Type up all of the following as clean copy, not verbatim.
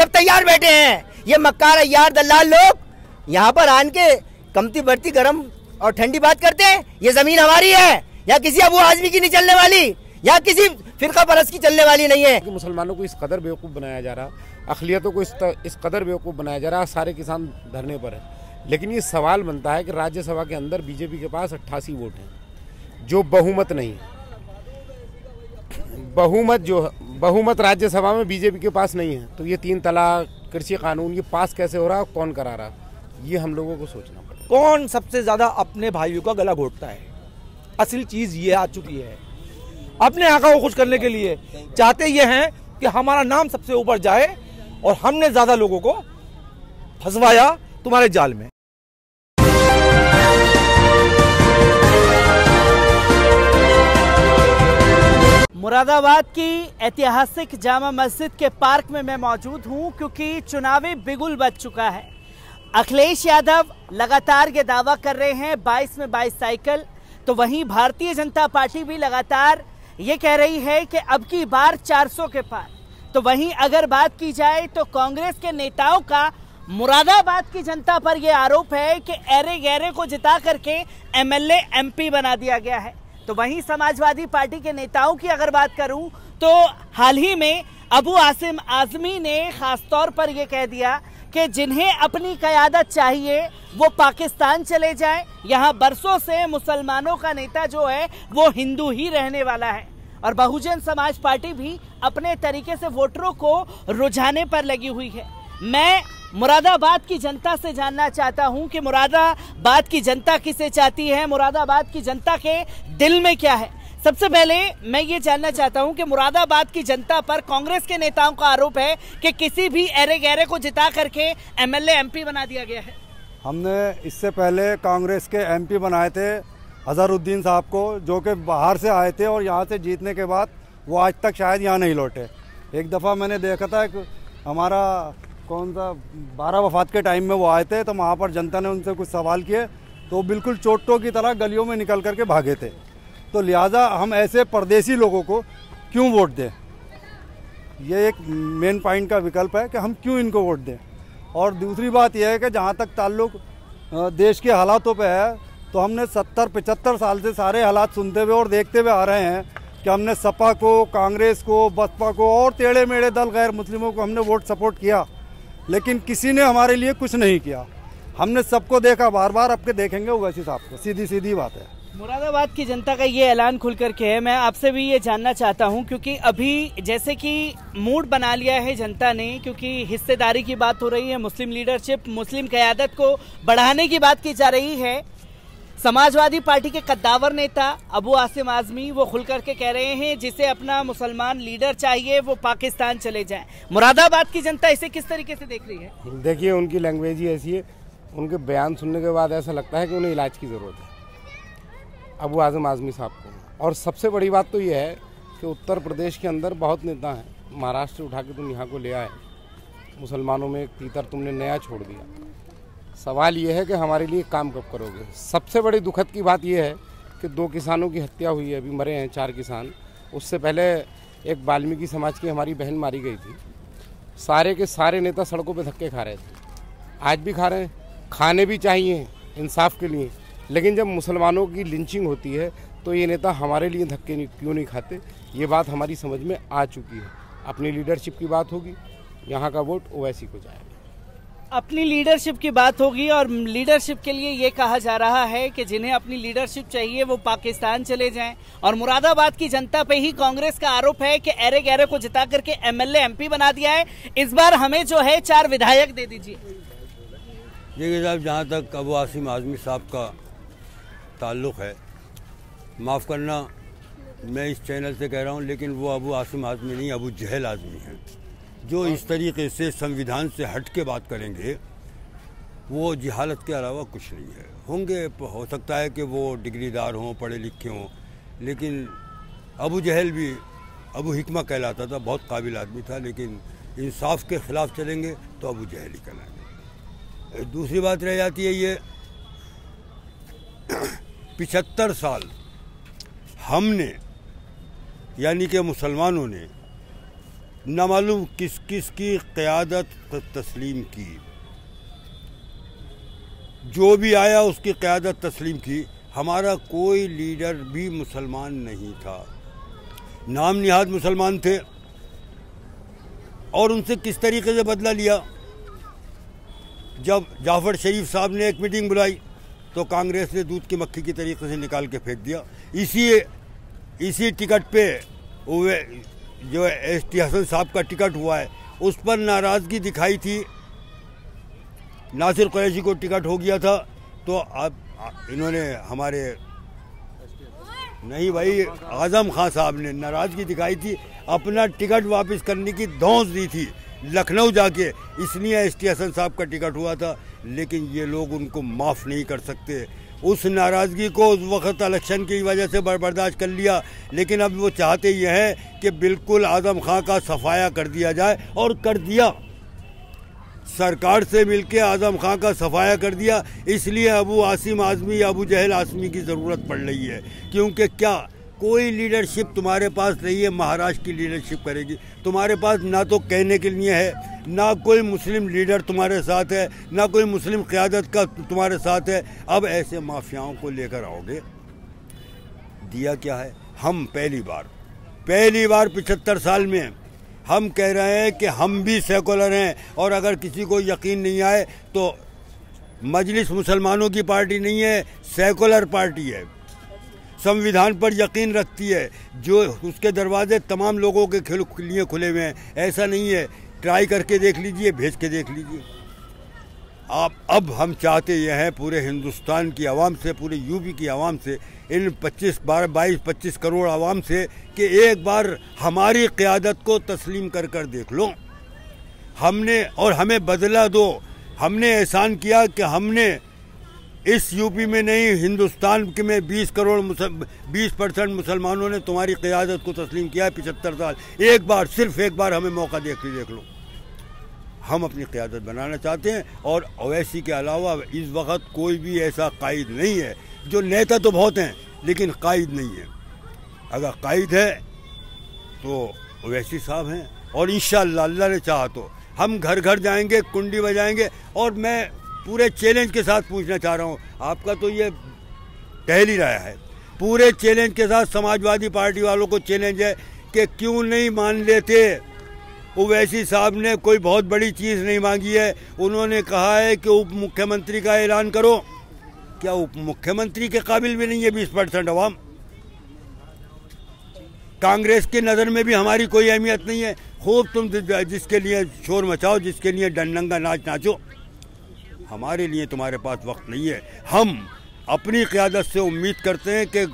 सब तैयार बैठे हैं। ये मक्कार अय्यार दलाल लोग यहाँ पर आन के कमती बढ़ती गर्म और ठंडी बात करते हैं। ये जमीन हमारी है, या किसी अबू आजमी की नहीं चलने वाली, या किसी फिरका परस्त की चलने वाली नहीं है। मुसलमानों को इस कदर बेवकूफ़ बनाया जा रहा, अक़लियतों को इस कदर बेवकूफ़ बनाया जा रहा, सारे किसान धरने पर है। लेकिन ये सवाल बनता है कि राज्यसभा के अंदर बीजेपी के पास 88 वोट हैं, जो बहुमत नहीं है। बहुमत राज्यसभा में बीजेपी के पास नहीं है, तो ये 3 तलाक, कृषि कानून, ये पास कैसे हो रहा, कौन करा रहा, ये हम लोगों को सोचना पड़ेगा। कौन सबसे ज्यादा अपने भाइयों का गला घोटता है? असल चीज ये आ चुकी है। अपने आका को खुश करने के लिए चाहते ये हैं कि हमारा नाम सबसे ऊपर जाए, और हमने ज्यादा लोगों को फंसवाया तुम्हारे जाल में। मुरादाबाद की ऐतिहासिक जामा मस्जिद के पार्क में मैं मौजूद हूं, क्योंकि चुनावी बिगुल बज चुका है। अखिलेश यादव लगातार ये दावा कर रहे हैं 22 में 22 साइकिल, तो वहीं भारतीय जनता पार्टी भी लगातार ये कह रही है कि अब की बार 400 के पार। तो वहीं अगर बात की जाए तो कांग्रेस के नेताओं का मुरादाबाद की जनता पर यह आरोप है कि एरे गैरे को जिता करके एमएलए एमपी बना दिया गया है। तो वहीं समाजवादी पार्टी के नेताओं की अगर बात करूं तो हाल ही में अबू आसिम आजमी ने खासतौर पर यह कह दिया कि जिन्हें अपनी क़यादत चाहिए वो पाकिस्तान चले जाएं। यहाँ बरसों से मुसलमानों का नेता जो है वो हिंदू ही रहने वाला है, और बहुजन समाज पार्टी भी अपने तरीके से वोटरों को रुझाने पर लगी हुई है। मैं मुरादाबाद की जनता से जानना चाहता हूं कि मुरादाबाद की जनता किसे चाहती है, मुरादाबाद की जनता के दिल में क्या है। सबसे पहले मैं ये जानना चाहता हूं कि मुरादाबाद की जनता पर कांग्रेस के नेताओं का आरोप है कि किसी भी एरे गैरे को जिता करके एमएलए एमपी बना दिया गया है। हमने इससे पहले कांग्रेस के एमपी बनाए थे अजहरुद्दीन साहब को, जो कि बाहर से आए थे, और यहाँ से जीतने के बाद वो आज तक शायद यहाँ नहीं लौटे। एक दफ़ा मैंने देखा था कि हमारा कौन सा 12 वफात के टाइम में वो आए थे, तो वहाँ पर जनता ने उनसे कुछ सवाल किए तो वो बिल्कुल चोटों की तरह गलियों में निकल करके भागे थे। तो लिहाजा हम ऐसे परदेसी लोगों को क्यों वोट दें, ये एक मेन पॉइंट का विकल्प है कि हम क्यों इनको वोट दें। और दूसरी बात यह है कि जहाँ तक ताल्लुक देश के हालातों पे है, तो हमने 70-75 साल से सारे हालात सुनते हुए और देखते हुए आ रहे हैं कि हमने सपा को, कांग्रेस को, बसपा को और टेढ़े मेढ़े दल गैर मुस्लिमों को हमने वोट सपोर्ट किया, लेकिन किसी ने हमारे लिए कुछ नहीं किया। हमने सबको देखा, बार बार आपके देखेंगे ओवैसी साहब को, सीधी सीधी बात है। मुरादाबाद की जनता का ये ऐलान खुल करके है। मैं आपसे भी ये जानना चाहता हूं, क्योंकि अभी जैसे कि मूड बना लिया है जनता ने, क्योंकि हिस्सेदारी की बात हो रही है, मुस्लिम लीडरशिप, मुस्लिम क़यादत को बढ़ाने की बात की जा रही है। समाजवादी पार्टी के कद्दावर नेता अबू आसिम आजमी वो खुल करके कह रहे हैं जिसे अपना मुसलमान लीडर चाहिए वो पाकिस्तान चले जाएं। मुरादाबाद की जनता इसे किस तरीके से देख रही है? देखिए, उनकी लैंग्वेज ही ऐसी है, उनके बयान सुनने के बाद ऐसा लगता है कि उन्हें इलाज की ज़रूरत है अबू आसिम आजमी साहब को। और सबसे बड़ी बात तो ये है कि उत्तर प्रदेश के अंदर बहुत नेता हैं, महाराष्ट्र उठा के तुम यहाँ को ले आए, मुसलमानों में एक तीतर तुमने नया छोड़ दिया। सवाल ये है कि हमारे लिए काम कब करोगे। सबसे बड़ी दुखद की बात यह है कि 2 किसानों की हत्या हुई है, अभी मरे हैं 4 किसान। उससे पहले एक वाल्मीकि समाज की हमारी बहन मारी गई थी। सारे के सारे नेता सड़कों पे धक्के खा रहे थे, आज भी खा रहे हैं, खाने भी चाहिए इंसाफ के लिए। लेकिन जब मुसलमानों की लिंचिंग होती है तो ये नेता हमारे लिए धक्के क्यों नहीं खाते, ये बात हमारी समझ में आ चुकी है। अपनी लीडरशिप की बात होगी, यहाँ का वोट ओवैसी को जाएगा। अपनी लीडरशिप की बात होगी, और लीडरशिप के लिए ये कहा जा रहा है कि जिन्हें अपनी लीडरशिप चाहिए वो पाकिस्तान चले जाएं। और मुरादाबाद की जनता पे ही कांग्रेस का आरोप है कि एरे गैरे को जिता करके एमएलए एमपी बना दिया है, इस बार हमें जो है 4 विधायक दे दीजिए। देखिए साहब, जहाँ तक अबू आसिम आजमी साहब का ताल्लुक़ है, माफ़ करना मैं इस चैनल से कह रहा हूँ, लेकिन वो अबू आसिम आजमी नहीं, अबू जहल आजमी है। जो इस तरीके से संविधान से हट के बात करेंगे वो जिहालत के अलावा कुछ नहीं है। होंगे, हो सकता है कि वो डिग्रीदार हों, पढ़े लिखे हों, लेकिन अबू जहल भी अबू हिकमा कहलाता था, बहुत काबिल आदमी था, लेकिन इंसाफ के ख़िलाफ़ चलेंगे तो अबू जहल ही कहलाएंगे। दूसरी बात रह जाती है ये 75 साल हमने यानी कि मुसलमानों ने न मालूम किस किस की क़यादत तस्लीम की, जो भी आया उसकी क़यादत तस्लीम की। हमारा कोई लीडर भी मुसलमान नहीं था, नाम निहाद मुसलमान थे, और उनसे किस तरीके से बदला लिया। जब जाफ़र शरीफ साहब ने एक मीटिंग बुलाई तो कांग्रेस ने दूध की मक्खी की तरीके से निकाल के फेंक दिया। इसी टिकट पे जो एसटी हसन साहब का टिकट हुआ है उस पर नाराज़गी दिखाई थी। नासिर कुरैशी को टिकट हो गया था तो अब इन्होंने हमारे नहीं भाई आज़म खान साहब ने नाराज़गी दिखाई थी, अपना टिकट वापस करने की धौंस दी थी लखनऊ जाके, इसलिए एसटी हसन साहब का टिकट हुआ था। लेकिन ये लोग उनको माफ़ नहीं कर सकते। उस नाराज़गी को उस वक्त इलेक्शन की वजह से बर्दाश्त कर लिया, लेकिन अब वो चाहते ये हैं कि बिल्कुल आज़म खान का सफाया कर दिया जाए, और कर दिया। सरकार से मिलके आज़म खान का सफाया कर दिया। इसलिए अबू आसिम आज़मी या अबू जहल आज़मी की ज़रूरत पड़ रही है, क्योंकि क्या कोई लीडरशिप तुम्हारे पास नहीं है। महाराष्ट्र की लीडरशिप करेगी, तुम्हारे पास ना तो कहने के लिए है, ना कोई मुस्लिम लीडर तुम्हारे साथ है, ना कोई मुस्लिम क़यादत का तुम्हारे साथ है। अब ऐसे माफियाओं को लेकर आओगे। दिया क्या है, हम पहली बार 75 साल में हम कह रहे हैं कि हम भी सेकुलर हैं, और अगर किसी को यकीन नहीं आए तो मजलिस मुसलमानों की पार्टी नहीं है, सेकुलर पार्टी है, संविधान पर यकीन रखती है, जो उसके दरवाजे तमाम लोगों के लिए खुले हुए हैं। ऐसा नहीं है, ट्राई करके देख लीजिए, भेज के देख लीजिए आप। अब हम चाहते ये हैं पूरे हिंदुस्तान की आवाम से, पूरे यूपी की आवाम से, इन 22-25 करोड़ आवाम से कि एक बार हमारी क़यादत को तस्लीम कर देख लो। हमने और हमें बदला दो। हमने एहसान किया कि हमने इस यूपी में नहीं, हिंदुस्तान के में 20% मुसलमानों ने तुम्हारी क़यादत को तस्लीम किया है 75 साल। एक बार, सिर्फ एक बार हमें मौका देख लो। हम अपनी क़यादत बनाना चाहते हैं, और ओवैसी के अलावा इस वक्त कोई भी ऐसा कायद नहीं है। जो नेता तो बहुत हैं लेकिन कायद नहीं है। अगर कायद है तो ओवैसी साहब हैं, और इंशाअल्लाह अल्लाह ने चाहा तो हम घर घर जाएंगे, कुंडी बजाएंगे। और मैं पूरे चैलेंज के साथ पूछना चाह रहा हूँ, आपका तो ये टहल ही रहा है, पूरे चैलेंज के साथ समाजवादी पार्टी वालों को चैलेंज है कि क्यों नहीं मान लेते। ओवैसी साहब ने कोई बहुत बड़ी चीज़ नहीं मांगी है, उन्होंने कहा है कि उप मुख्यमंत्री का ऐलान करो। क्या उप मुख्यमंत्री के काबिल भी नहीं है 20% अवाम? कांग्रेस की नज़र में भी हमारी कोई अहमियत नहीं है। खूब तुम जिसके लिए शोर मचाओ, जिसके लिए डंडंगा नाच नाचो, हमारे लिए तुम्हारे पास वक्त नहीं है। हम अपनी क़यादत से उम्मीद करते हैं कि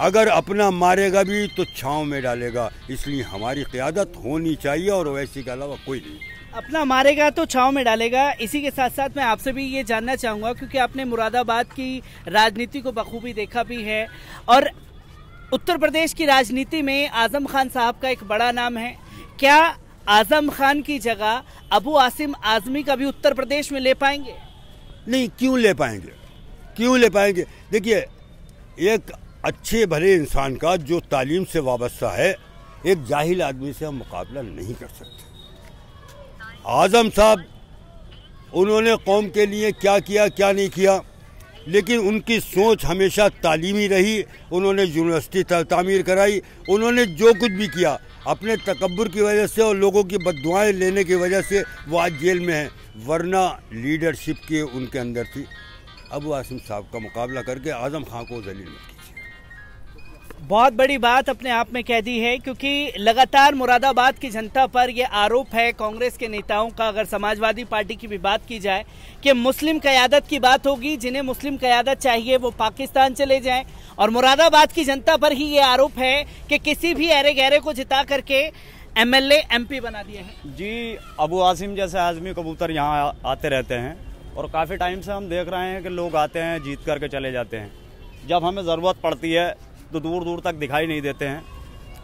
अगर अपना मारेगा भी तो छाँव में डालेगा, इसलिए हमारी क़यादत होनी चाहिए, और ओवैसी के अलावा कोई नहीं। अपना मारेगा तो छाँव में डालेगा। इसी के साथ साथ मैं आपसे भी ये जानना चाहूँगा, क्योंकि आपने मुरादाबाद की राजनीति को बखूबी देखा भी है, और उत्तर प्रदेश की राजनीति में आज़म खान साहब का एक बड़ा नाम है। क्या आज़म खान की जगह अबू आसिम आज़मी का भी उत्तर प्रदेश में ले पाएंगे? नहीं, क्यों ले पाएंगे, क्यों ले पाएंगे? देखिए, एक अच्छे भले इंसान का जो तालीम से वाबस्ता है, एक जाहिल आदमी से हम मुकाबला नहीं कर सकते। आज़म साहब, उन्होंने कौम के लिए क्या किया क्या नहीं किया, लेकिन उनकी सोच हमेशा तालीमी रही। उन्होंने यूनिवर्सिटी तामीर कराई, उन्होंने जो कुछ भी किया अपने तकब्बुर की वजह से और लोगों की बद्दुआएं लेने की वजह से वो आज जेल में हैं, वरना लीडरशिप की उनके अंदर थी। अबू आसिम साहब का मुकाबला करके आज़म खान को जलील मत कीजिए। बहुत बड़ी बात अपने आप में कह दी है, क्योंकि लगातार मुरादाबाद की जनता पर यह आरोप है कांग्रेस के नेताओं का, अगर समाजवादी पार्टी की भी बात की जाए, कि मुस्लिम क़यादत की बात होगी, जिन्हें मुस्लिम क़यादत चाहिए वो पाकिस्तान चले जाएं, और मुरादाबाद की जनता पर ही ये आरोप है कि किसी भी अरे गहरे को जिता करके MLA MP बना दिए हैं। जी, अबू आसिम जैसे आज़मी कबूतर यहाँ आते रहते हैं, और काफ़ी टाइम से हम देख रहे हैं कि लोग आते हैं, जीत करके चले जाते हैं। जब हमें ज़रूरत पड़ती है तो दूर दूर तक दिखाई नहीं देते हैं।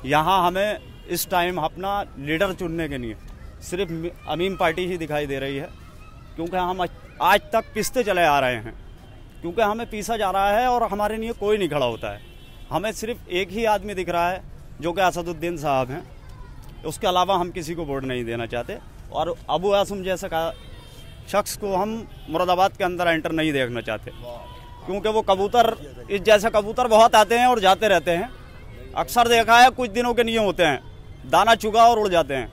यहाँ हमें इस टाइम अपना लीडर चुनने के लिए सिर्फ अमीन पार्टी ही दिखाई दे रही है, क्योंकि हम आज तक पिसते चले आ रहे हैं, क्योंकि हमें पीसा जा रहा है और हमारे लिए कोई नहीं खड़ा होता है। हमें सिर्फ एक ही आदमी दिख रहा है जो कि असदुद्दीन साहब हैं, उसके अलावा हम किसी को वोट नहीं देना चाहते। और अबू आसिम जैसा शख्स को हम मुरादाबाद के अंदर एंटर नहीं देखना चाहते, क्योंकि वो कबूतर, इस जैसे कबूतर बहुत आते हैं और जाते रहते हैं। अक्सर देखा है कुछ दिनों के लिए होते हैं, दाना चुगा और उड़ जाते हैं।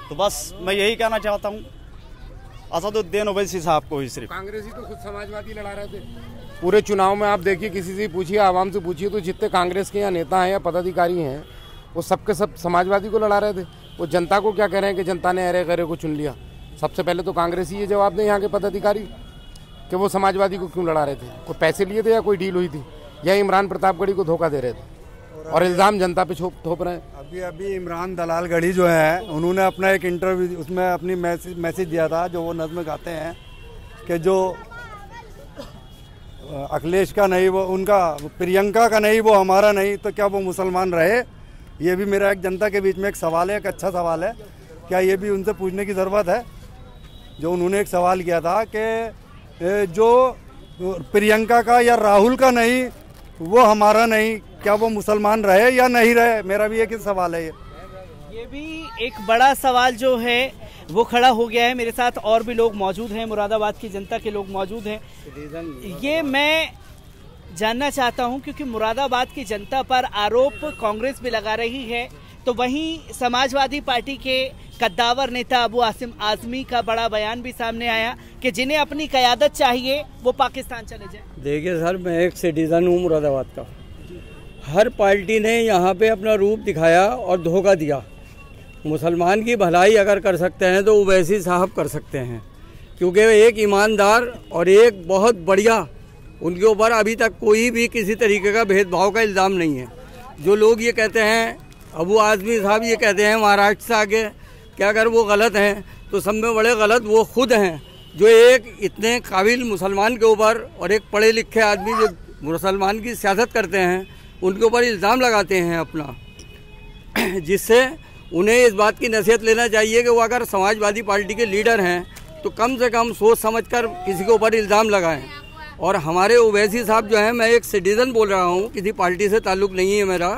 तो बस मैं यही कहना चाहता हूँ असदुद्दीन ओवैसी साहब को ही सिर्फ। कांग्रेसी तो खुद समाजवादी लड़ा रहे थे पूरे चुनाव में। आप देखिए, किसी से पूछिए, आवाम से पूछिए, तो जितने कांग्रेस के यहाँ नेता हैं या पदाधिकारी हैं वो सबके सब समाजवादी को लड़ा रहे थे। वो जनता को क्या कह रहे हैं कि जनता ने अरे गरे को चुन लिया। सबसे पहले तो कांग्रेसी ये जवाब दें यहाँ के पदाधिकारी कि वो समाजवादी को क्यों लड़ा रहे थे। कोई पैसे लिए थे या कोई डील हुई थी, या इमरान प्रतापगढ़ी को धोखा दे रहे थे और इल्ज़ाम जनता पे थोप रहे हैं। अभी इमरान दलालगढ़ी जो है, उन्होंने अपना एक इंटरव्यू, उसमें अपनी मैसेज दिया था, जो वो नज़्म गाते हैं कि जो अखिलेश का नहीं वो उनका, प्रियंका का नहीं वो हमारा नहीं, तो क्या वो मुसलमान रहे। ये भी मेरा एक जनता के बीच में एक सवाल है, एक अच्छा सवाल है। क्या ये भी उनसे पूछने की ज़रूरत है। जो उन्होंने एक सवाल किया था कि जो प्रियंका का या राहुल का नहीं वो हमारा नहीं, क्या वो मुसलमान रहे या नहीं रहे। मेरा भी एक सवाल है। ये भी एक बड़ा सवाल जो है वो खड़ा हो गया है। मेरे साथ और भी लोग मौजूद हैं, मुरादाबाद की जनता के लोग मौजूद हैं। ये मैं जानना चाहता हूं, क्योंकि मुरादाबाद की जनता पर आरोप कांग्रेस भी लगा रही है, तो वहीं समाजवादी पार्टी के कद्दावर नेता अबू आसिम आज़मी का बड़ा बयान भी सामने आया कि जिन्हें अपनी क़यादत चाहिए वो पाकिस्तान चले जाए। देखिए सर, मैं एक सिटीजन हूँ मुरादाबाद का। हर पार्टी ने यहाँ पे अपना रूप दिखाया और धोखा दिया। मुसलमान की भलाई अगर कर सकते हैं तो ओवैसी साहब कर सकते हैं, क्योंकि एक ईमानदार और एक बहुत बढ़िया, उनके ऊपर अभी तक कोई भी किसी तरीके का भेदभाव का इल्ज़ाम नहीं है। जो लोग ये कहते हैं, अबू आज़मी साहब ये कहते हैं महाराष्ट्र से आके, कि अगर वो गलत हैं तो सब में बड़े गलत वो खुद हैं, जो एक इतने काबिल मुसलमान के ऊपर और एक पढ़े लिखे आदमी जो मुसलमान की सियासत करते हैं उनके ऊपर इल्ज़ाम लगाते हैं अपना, जिससे उन्हें इस बात की नसीहत लेना चाहिए कि वो अगर समाजवादी पार्टी के लीडर हैं तो कम से कम सोच समझकर किसी के ऊपर इल्ज़ाम लगाएं। और हमारे ओवैसी साहब जो हैं, मैं एक सिटीज़न बोल रहा हूँ, किसी पार्टी से ताल्लुक़ नहीं है मेरा।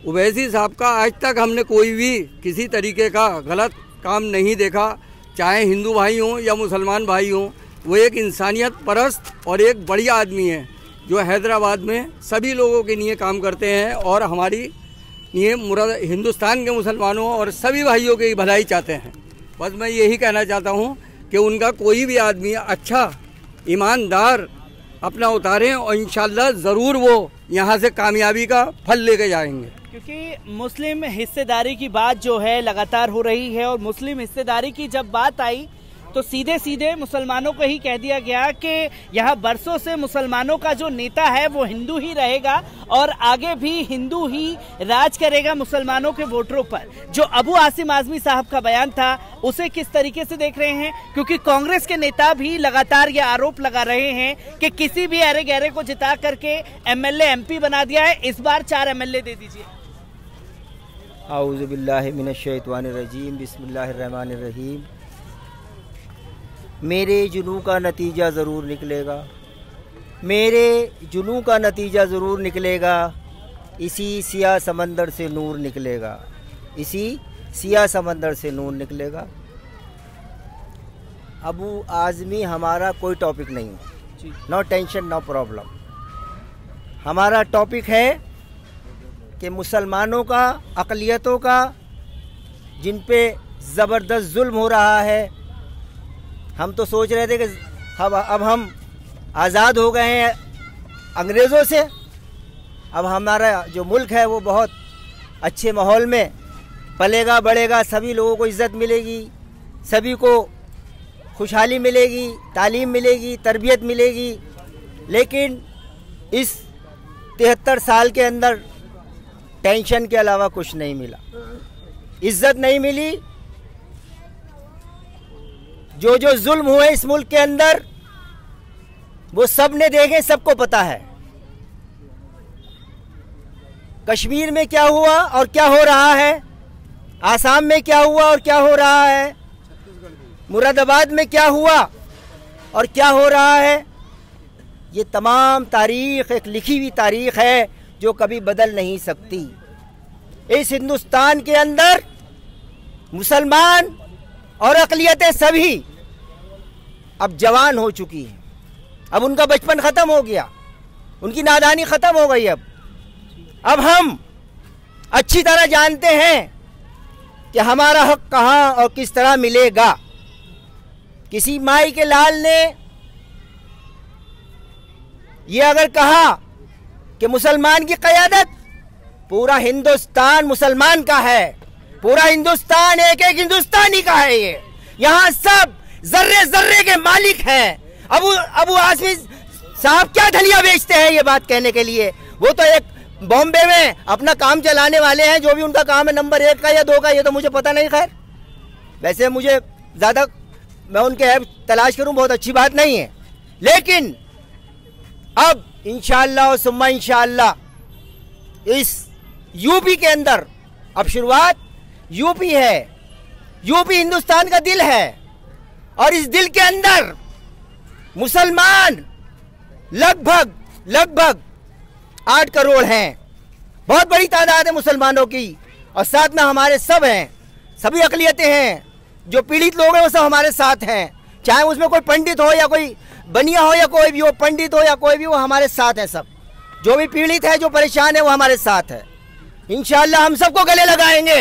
ओवैसी साहब का आज तक हमने कोई भी किसी तरीके का गलत काम नहीं देखा, चाहे हिंदू भाई हों या मुसलमान भाई हों। वो एक इंसानियत परस्त और एक बढ़िया आदमी है, जो हैदराबाद में सभी लोगों के लिए काम करते हैं और हमारी ये हिंदुस्तान के मुसलमानों और सभी भाइयों की भलाई चाहते हैं। बस मैं यही कहना चाहता हूँ कि उनका कोई भी आदमी अच्छा ईमानदार अपना उतारें और इंशाल्लाह ज़रूर वो यहाँ से कामयाबी का फल लेके जाएंगे। क्योंकि मुस्लिम हिस्सेदारी की बात जो है लगातार हो रही है, और मुस्लिम हिस्सेदारी की जब बात आई तो सीधे सीधे मुसलमानों को ही कह दिया गया कि यहाँ बरसों से मुसलमानों का जो नेता है वो हिंदू ही रहेगा और आगे भी हिंदू ही राज करेगा मुसलमानों के वोटरों पर। जो अबू आसिम आज़मी साहब का बयान था उसे किस तरीके से देख रहे हैं, क्योंकि कांग्रेस के नेता भी लगातार ये आरोप लगा रहे हैं कि किसी भी अरे गहरे को जिता करके एमएलए एमपी बना दिया है, इस बार 4 एमएलए दे दीजिए। आऊज़ु बिल्लाहि मिनश शैतानिर रजीम, बिस्मिल्लाहिर रहमानिर रहीम। मेरे जुनू का नतीजा ज़रूर निकलेगा, मेरे जुनू का नतीजा ज़रूर निकलेगा, इसी सिया समंदर से नूर निकलेगा, इसी सिया समंदर से नूर निकलेगा। अबू आज़मी हमारा कोई टॉपिक नहीं है, नो टेंशन नो प्रॉब्लम। हमारा टॉपिक है कि मुसलमानों का, अक़लियतों का, जिन पे ज़बरदस्त जुल्म हो रहा है। हम तो सोच रहे थे कि अब हम आज़ाद हो गए हैं अंग्रेज़ों से, अब हमारा जो मुल्क है वो बहुत अच्छे माहौल में पलेगा बढ़ेगा, सभी लोगों को इज़्ज़त मिलेगी, सभी को खुशहाली मिलेगी, तालीम मिलेगी, तरबियत मिलेगी। लेकिन इस 73 साल के अंदर टेंशन के अलावा कुछ नहीं मिला, इज़्ज़त नहीं मिली। जो जो जुल्म हुए इस मुल्क के अंदर वो सब ने देखे, सबको पता है। कश्मीर में क्या हुआ और क्या हो रहा है, आसाम में क्या हुआ और क्या हो रहा है, मुरादाबाद में क्या हुआ और क्या हो रहा है, ये तमाम तारीख एक लिखी हुई तारीख है जो कभी बदल नहीं सकती। इस हिंदुस्तान के अंदर मुसलमान और अक़लियतें सभी अब जवान हो चुकी हैं। अब उनका बचपन ख़त्म हो गया, उनकी नादानी ख़त्म हो गई। अब हम अच्छी तरह जानते हैं कि हमारा हक कहाँ और किस तरह मिलेगा। किसी माई के लाल ने ये अगर कहा कि मुसलमान की क़यादत, पूरा हिंदुस्तान मुसलमान का है, पूरा हिंदुस्तान एक एक हिंदुस्तानी का है। ये यहाँ सब जर्रे जर्रे के मालिक हैं। अबू आसमी साहब क्या धलिया बेचते हैं ये बात कहने के लिए? वो तो एक बॉम्बे में अपना काम चलाने वाले हैं, जो भी उनका काम है नंबर 1 का या 2 का ये तो मुझे पता नहीं। खैर वैसे मुझे ज़्यादा मैं उनके ऐप तलाश करूं बहुत अच्छी बात नहीं है, लेकिन अब इंशाअल्लाह और सुम्मा इंशाअल्लाह इस यूपी के अंदर अब शुरुआत यूपी है। यूपी हिंदुस्तान का दिल है और इस दिल के अंदर मुसलमान लगभग 8 करोड़ हैं। बहुत बड़ी तादाद है मुसलमानों की, और साथ में हमारे सब हैं, सभी अक़लियतें हैं। जो पीड़ित लोग हैं वो सब हमारे साथ हैं, चाहे उसमें कोई पंडित हो या कोई बनिया हो या कोई भी हो, पंडित हो या कोई भी, वो हमारे साथ हैं। सब जो भी पीड़ित है, जो परेशान है, वो हमारे साथ है। इंशाअल्लाह हम सबको गले लगाएंगे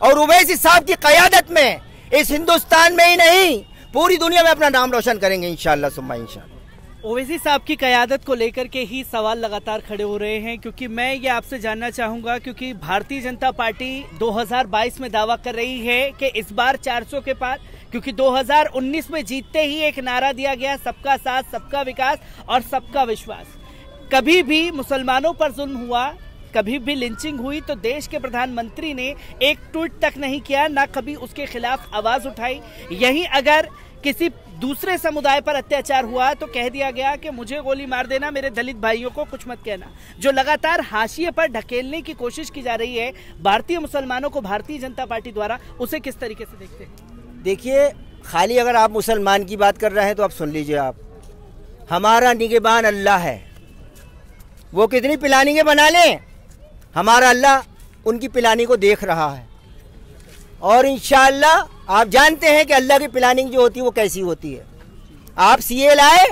और उवैसी साहब की क़यादत में इस हिंदुस्तान में ही नहीं पूरी दुनिया में अपना नाम रोशन करेंगे इंशाअल्लाह सुम्मा इंशाअल्लाह। ओवैसी साहब की क़यादत को लेकर के ही सवाल लगातार खड़े हो रहे हैं, क्योंकि मैं ये आपसे जानना चाहूँगा, क्योंकि भारतीय जनता पार्टी 2022 में दावा कर रही है कि इस बार 400 के पार, क्योंकि 2019 में जीतते ही एक नारा दिया गया, सबका साथ, सबका विकास और सबका विश्वास। कभी भी मुसलमानों पर जुल्म हुआ, कभी भी लिंचिंग हुई तो देश के प्रधानमंत्री ने एक ट्वीट तक नहीं किया, ना कभी उसके खिलाफ आवाज़ उठाई। यही अगर किसी दूसरे समुदाय पर अत्याचार हुआ तो कह दिया गया कि मुझे गोली मार देना, मेरे दलित भाइयों को कुछ मत कहना। जो लगातार हाशिए पर ढकेलने की कोशिश की जा रही है भारतीय मुसलमानों को भारतीय जनता पार्टी द्वारा, उसे किस तरीके से देखते हैं? देखिए, खाली अगर आप मुसलमान की बात कर रहे हैं तो आप सुन लीजिए, आप हमारा निगहबान अल्लाह है, वो कितनी प्लानिंगें बना लें, हमारा अल्लाह उनकी प्लानिंग को देख रहा है। और इंशाअल्लाह आप जानते हैं कि अल्लाह की प्लानिंग जो होती है वो कैसी होती है। आप सीए लाए,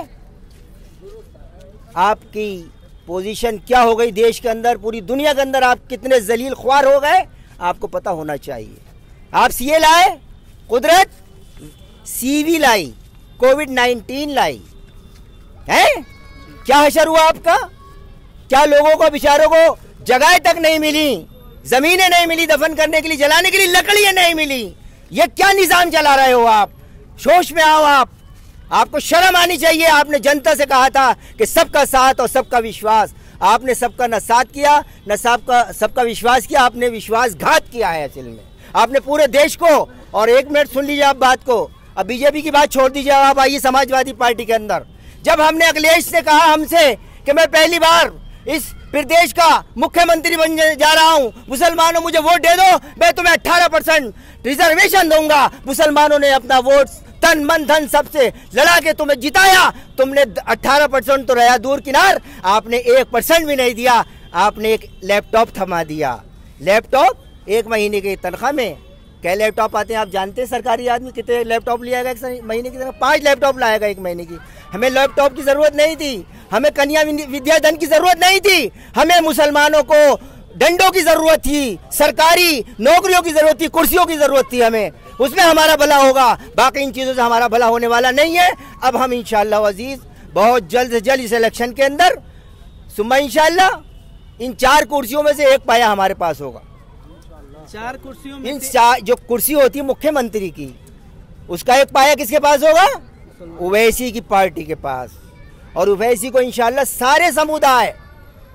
आपकी पोजीशन क्या हो गई देश के अंदर, पूरी दुनिया के अंदर आप कितने जलील ख्वार हो गए, आपको पता होना चाहिए। आप सीए लाए, कुदरत सीवी लाई, कोविड-19 लाई है, क्या हशर हुआ आपका? क्या लोगों को बेचारों को जगह तक नहीं मिली, जमीनें नहीं मिली दफन करने के लिए, जलाने के लिए लकड़ियां नहीं मिली? ये क्या निजाम चला रहे हो आप? होश में आओ आप, आपको शर्म आनी चाहिए। आपने जनता से कहा था कि सबका साथ और सबका विश्वास, आपने सबका न साथ किया न सबका विश्वास किया, आपने विश्वासघात किया है असल में। आपने पूरे देश को, और एक मिनट सुन लीजिए आप बात को, अब बीजेपी की बात छोड़ दीजिए, आप आइए समाजवादी पार्टी के अंदर। जब हमने अखिलेश ने कहा हमसे कि मैं पहली बार इस प्रदेश का मुख्यमंत्री बनने जा रहा हूं, मुसलमानों मुझे वोट दे दो, मैं तुम्हें 18% रिजर्वेशन दूंगा, मुसलमानों ने अपना वोट तन मन धन सबसे लड़ा के तुम्हें जिताया। तुमने 18% तो रहा दूर किनार, आपने 1% भी नहीं दिया। आपने एक लैपटॉप थमा दिया। लैपटॉप 1 महीने की तनख्वाह में क्या लैपटॉप आते हैं आप जानते हैं? सरकारी आदमी कितने लैपटॉप लियागा एक महीने की तरह? 5 लैपटॉप लाएगा 1 महीने की। हमें लैपटॉप की जरूरत नहीं थी, हमें कन्या विद्याधन की जरूरत नहीं थी, हमें मुसलमानों को डंडों की जरूरत थी, सरकारी नौकरियों की जरूरत थी, कुर्सियों की जरूरत थी हमें, उसमें हमारा भला होगा। बाकी इन चीज़ों से हमारा भला होने वाला नहीं है। अब हम इंशाअल्लाह अजीज बहुत जल्द से जल्द इस इलेक्शन के अंदर सुम्मा इंशाअल्लाह इन 4 कुर्सियों में से एक पाया हमारे पास होगा। 4 कुर्सियों में इन जो कुर्सी होती है मुख्यमंत्री की, उसका एक पाया किसके पास होगा? ओवैसी की पार्टी के पास। और ओवैसी को इंशाअल्लाह सारे समुदाय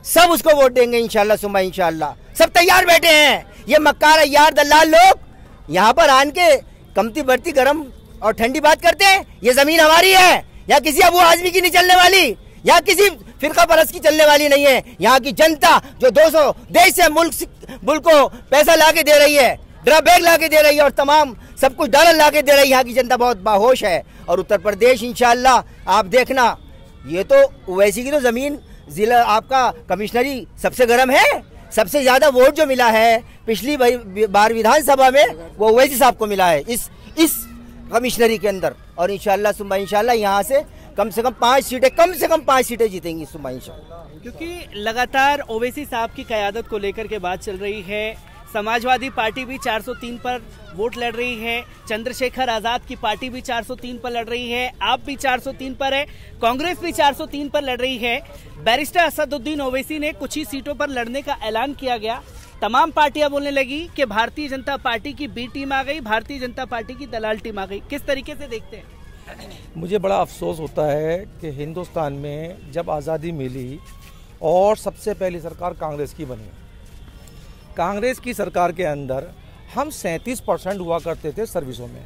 सब उसको वोट देंगे इंशाअल्लाह सुम्मा इंशाअल्लाह। सब तैयार बैठे हैं। ये मक्कार यार दलाल लोग यहाँ पर आन के कमती बढ़ती गर्म और ठंडी बात करते हैं। ये जमीन हमारी है, या किसी अबू आजमी की नहीं चलने वाली, या किसी फिरका परस्त की चलने वाली नहीं है। यहाँ की जनता जो 200 देश से मुल्क को पैसा ला के दे रही है, ड्रा बैग ला के दे रही है, और तमाम सब कुछ डॉलर ला के दे रही है। यहाँ की जनता बहुत बाहोश है। और उत्तर प्रदेश इंशाअल्लाह आप देखना, ये तो ओवैसी की तो ज़मीन जिला आपका कमिश्नरी सबसे गर्म है, सबसे ज्यादा वोट जो मिला है पिछली बार विधानसभा में वो ओवैसी साहब को मिला है इस कमिश्नरी के अंदर। और इंशाल्लाह सुबह इंशाल्लाह यहाँ से कम से कम 5 सीटें जीतेंगी सुबह इंशाल्लाह। क्योंकि लगातार ओवैसी साहब की क़यादत को लेकर के बात चल रही है। समाजवादी पार्टी भी 403 पर वोट लड़ रही है, चंद्रशेखर आजाद की पार्टी भी 403 पर लड़ रही है, आप भी 403 पर है, कांग्रेस भी 403 पर लड़ रही है। बैरिस्टर असदुद्दीन ओवैसी ने कुछ ही सीटों पर लड़ने का ऐलान किया गया। तमाम पार्टियां बोलने लगी कि भारतीय जनता पार्टी की बी टीम आ गई, भारतीय जनता पार्टी की दलाल टीम आ गई। किस तरीके से देखते हैं? मुझे बड़ा अफसोस होता है कि हिंदुस्तान में जब आज़ादी मिली और सबसे पहली सरकार कांग्रेस की बनी, कांग्रेस की सरकार के अंदर हम 37% हुआ करते थे सर्विसों में,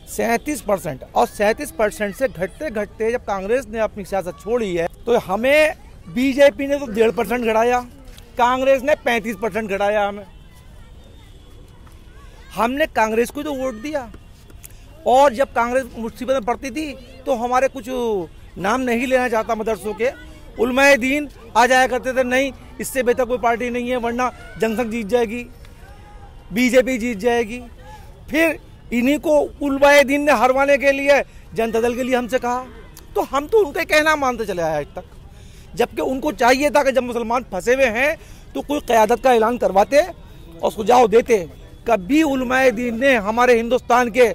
37%। और 37% से घटते घटते जब कांग्रेस ने अपनी सियासत छोड़ी है तो हमें बीजेपी ने तो 1.5% घटाया, कांग्रेस ने 35% घटाया। हमने कांग्रेस को तो वोट दिया और जब कांग्रेस मुसीबत में पड़ती थी तो हमारे कुछ नाम नहीं लेना चाहता मदरसों के उलमाए दीन आ जाया करते थे, नहीं इससे बेहतर कोई पार्टी नहीं है, वरना जनसंघ जीत जाएगी, बीजेपी जीत जाएगी। फिर इन्हीं को उलमाए दीन ने हरवाने के लिए जनता दल के लिए हमसे कहा, तो हम तो उनका कहना मानते चले आए आज तक। जबकि उनको चाहिए था कि जब मुसलमान फंसे हुए हैं तो कोई क़यादत का ऐलान करवाते और सुझाव देते। कभी उलमाए दीन ने हमारे हिंदुस्तान के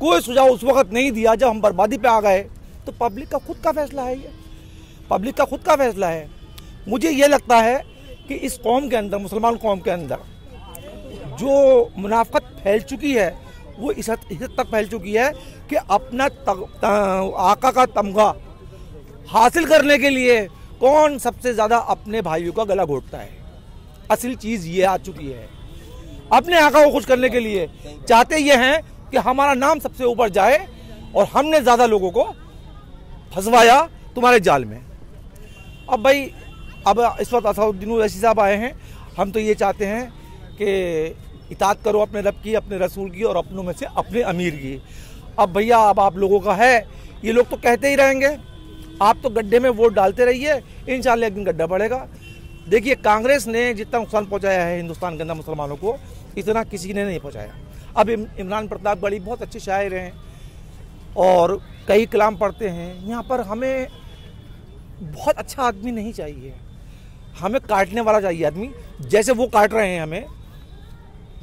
कोई सुझाव उस वक्त नहीं दिया जब हम बर्बादी पे आ गए। तो पब्लिक का खुद का फैसला है, ये पब्लिक का खुद का फैसला है। मुझे ये लगता है कि इस कौम के अंदर, मुसलमान कौम के अंदर जो मुनाफत फैल चुकी है वो इस हद तक फैल चुकी है कि अपना आका का तमगा हासिल करने के लिए कौन सबसे ज़्यादा अपने भाइयों का गला घोटता है। असल चीज़ ये आ चुकी है। अपने आका को खुश करने के लिए चाहते ये हैं कि हमारा नाम सबसे ऊपर जाए और हमने ज़्यादा लोगों को फंसवाया तुम्हारे जाल में। अब भाई इस वक्त असदुद्दीन ओवैसी साहब आए हैं, हम तो ये चाहते हैं कि इताअत करो अपने रब की, अपने रसूल की और अपनों में से अपने अमीर की। अब भैया अब आप लोगों का है, ये लोग तो कहते ही रहेंगे, आप तो गड्ढे में वोट डालते रहिए, इंशाल्लाह एक दिन गड्ढा बढ़ेगा। देखिए कांग्रेस ने जितना नुकसान पहुंचाया है हिंदुस्तान के अंदर मुसलमानों को, इतना किसी ने नहीं पहुंचाया। अब इमरान प्रतापगढ़ी बहुत अच्छे शायर हैं और कई कलाम पढ़ते हैं। यहाँ पर हमें बहुत अच्छा आदमी नहीं चाहिए, हमें काटने वाला चाहिए आदमी, जैसे वो काट रहे हैं हमें।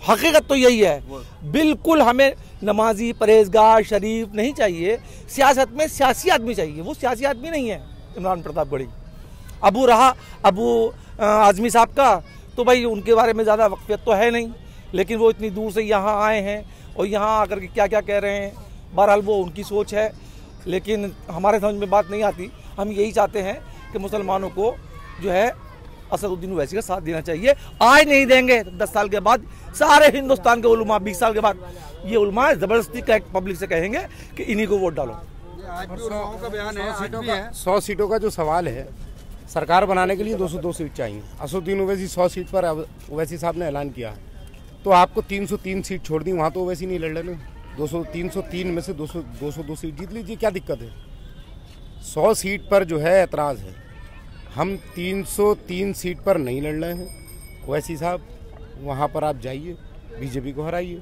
हकीकत तो यही है, बिल्कुल हमें नमाजी परहेजगार शरीफ नहीं चाहिए। सियासत में सियासी आदमी चाहिए, वो सियासी आदमी नहीं है इमरान प्रतापगढ़ी। अबू आज़मी साहब का तो भाई उनके बारे में ज़्यादा वक़्फ़ियत तो है नहीं, लेकिन वो इतनी दूर से यहाँ आए हैं और यहाँ आकर के क्या क्या कह रहे हैं, बहरहाल वो उनकी सोच है, लेकिन हमारे समझ में बात नहीं आती। हम यही चाहते हैं कि मुसलमानों को जो है असदुद्दीन ओवैसी का साथ देना चाहिए। आज नहीं देंगे तो 10 साल के बाद सारे हिंदुस्तान के उलमा, 20 साल के बाद ये उलमा ज़बरदस्ती पब्लिक से कहेंगे कि इन्हीं को वोट डालो। 100 सीटों का जो सवाल है, सरकार बनाने के लिए 202 सीट चाहिए। असदुद्दीन ओवैसी 100 सीट पर ओवैसी साहब ने ऐलान किया, तो आपको 303 सीट छोड़ दी, वहाँ तो ओवैसी नहीं लड़ रहे। 303 में से 202 सीट जीत लीजिए, क्या दिक्कत है? 100 सीट पर जो है एतराज़ है, हम 303 सीट पर नहीं लड़ रहे हैं। ओवैसी साहब वहाँ पर आप जाइए, बीजेपी को हराइए।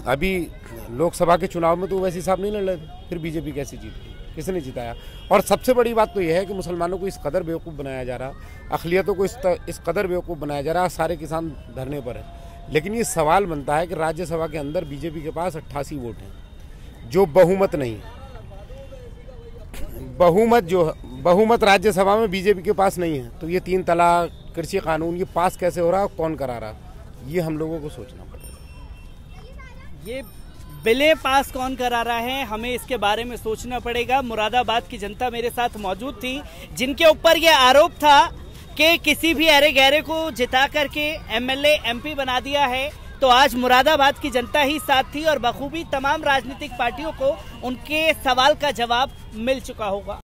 अभी लोकसभा के चुनाव में तो ओवैसी साहब नहीं लड़ रहे थे, फिर बीजेपी कैसे जीत गई? किसने जिताया? और सबसे बड़ी बात तो यह है कि मुसलमानों को इस कदर बेवकूफ़ बनाया जा रहा, अक़लियतों को इस कदर बेवकूफ़ बनाया जा रहा। सारे किसान धरने पर है, लेकिन ये सवाल बनता है कि राज्यसभा के अंदर बीजेपी के पास 88 वोट हैं, जो बहुमत नहीं है। बहुमत राज्यसभा में बीजेपी के पास नहीं है, तो ये 3 तलाक, कृषि कानून, ये पास कैसे हो रहा, कौन करा रहा, ये हम लोगों को सोचना पड़ेगा। ये बिलें पास कौन करा रहा है, हमें इसके बारे में सोचना पड़ेगा। मुरादाबाद की जनता मेरे साथ मौजूद थी, जिनके ऊपर ये आरोप था कि किसी भी अरे गहरे को जिता करके एमएलए एमपी बना दिया है, तो आज मुरादाबाद की जनता ही साथ थी और बखूबी तमाम राजनीतिक पार्टियों को उनके सवाल का जवाब मिल चुका होगा।